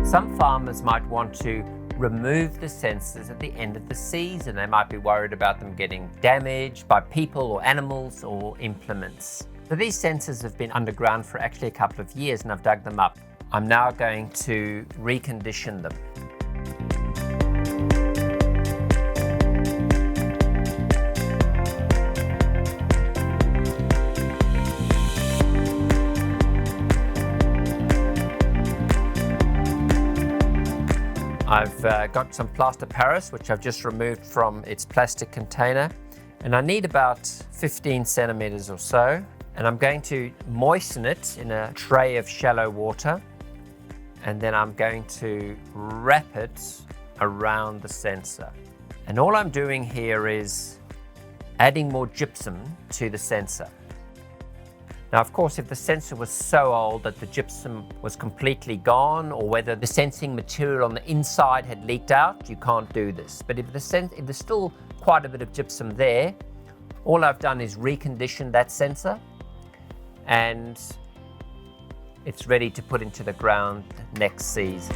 Some farmers might want to remove the sensors at the end of the season. They might be worried about them getting damaged by people or animals or implements. So these sensors have been underground for actually a couple of years and I've dug them up. I'm now going to recondition them. I've got some plaster Paris, which I've just removed from its plastic container, and I need about 15 centimeters or so, and I'm going to moisten it in a tray of shallow water, and then I'm going to wrap it around the sensor. And all I'm doing here is adding more gypsum to the sensor. Now, of course, if the sensor was so old that the gypsum was completely gone, or whether the sensing material on the inside had leaked out, you can't do this. But if there's still quite a bit of gypsum there, all I've done is recondition that sensor, and it's ready to put into the ground next season.